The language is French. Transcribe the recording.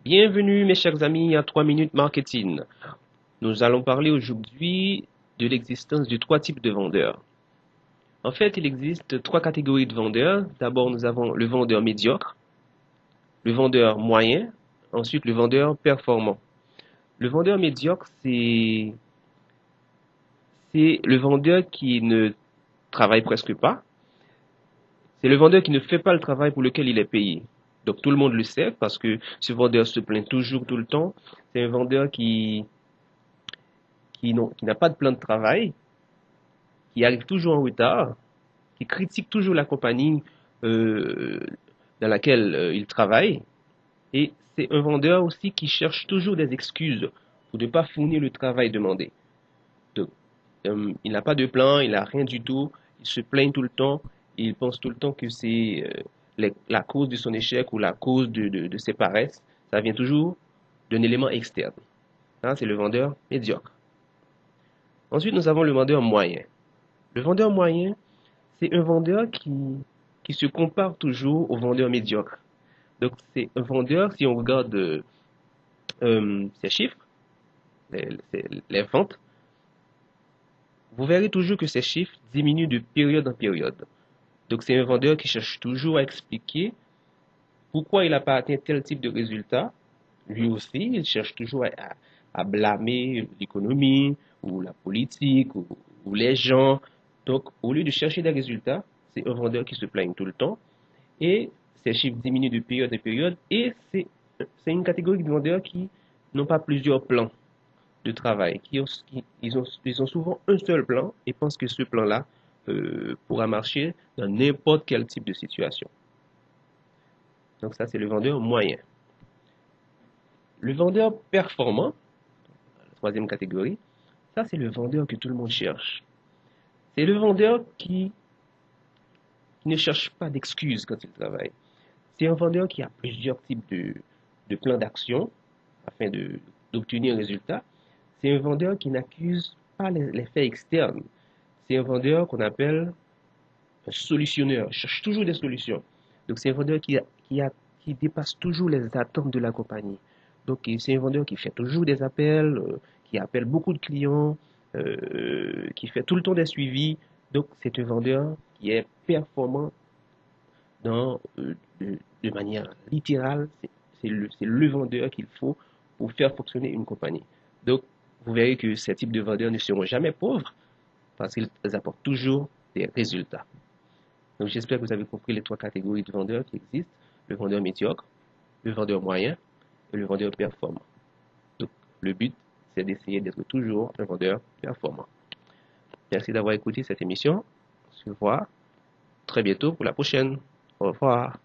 Bienvenue mes chers amis à 3 minutes marketing. Nous allons parler aujourd'hui de l'existence de trois types de vendeurs. En fait, il existe trois catégories de vendeurs. D'abord, nous avons le vendeur médiocre, le vendeur moyen, ensuite le vendeur performant. Le vendeur médiocre, c'est le vendeur qui ne travaille presque pas. C'est le vendeur qui ne fait pas le travail pour lequel il est payé. Donc tout le monde le sait parce que ce vendeur se plaint toujours tout le temps. C'est un vendeur qui n'a pas de plan de travail, qui arrive toujours en retard, qui critique toujours la compagnie euh, dans laquelle il travaille. Et c'est un vendeur aussi qui cherche toujours des excuses pour ne pas fournir le travail demandé. Donc, il n'a pas de plan, il n'a rien du tout, il se plaint tout le temps, il pense tout le temps que c'est la cause de son échec ou la cause de ses paresses. Ça vient toujours d'un élément externe. Ça, c'est le vendeur médiocre. Ensuite, nous avons le vendeur moyen. Le vendeur moyen, c'est un vendeur qui se compare toujours au vendeur médiocre. Donc, c'est un vendeur, si on regarde ses chiffres, les ventes, vous verrez toujours que ces chiffres diminuent de période en période. Donc, c'est un vendeur qui cherche toujours à expliquer pourquoi il n'a pas atteint tel type de résultat. Lui aussi, il cherche toujours à blâmer l'économie ou la politique ou les gens. Donc, au lieu de chercher des résultats, c'est un vendeur qui se plaigne tout le temps et ces chiffres diminuent de période en période et c'est une catégorie de vendeurs qui n'ont pas plusieurs plans de travail, ils ont souvent un seul plan et pensent que ce plan-là pourra marcher dans n'importe quel type de situation. Donc ça, c'est le vendeur moyen. Le vendeur performant, la troisième catégorie, ça, c'est le vendeur que tout le monde cherche. C'est le vendeur qui ne cherche pas d'excuses quand il travaille. C'est un vendeur qui a plusieurs types de plans d'action afin d'obtenir un résultat. C'est un vendeur qui n'accuse pas les faits externes. C'est un vendeur qu'on appelle un solutionneur. Il cherche toujours des solutions. Donc c'est un vendeur qui dépasse toujours les attentes de la compagnie. Donc c'est un vendeur qui fait toujours des appels, qui appelle beaucoup de clients, qui fait tout le temps des suivis. Donc c'est un vendeur qui est performant de manière littérale. C'est le vendeur qu'il faut pour faire fonctionner une compagnie. Donc vous verrez que ces types de vendeurs ne seront jamais pauvres parce qu'ils apportent toujours des résultats. Donc j'espère que vous avez compris les trois catégories de vendeurs qui existent, le vendeur médiocre, le vendeur moyen et le vendeur performant. Donc le but, c'est d'essayer d'être toujours un vendeur performant. Merci d'avoir écouté cette émission. On se voit très bientôt pour la prochaine. Au revoir.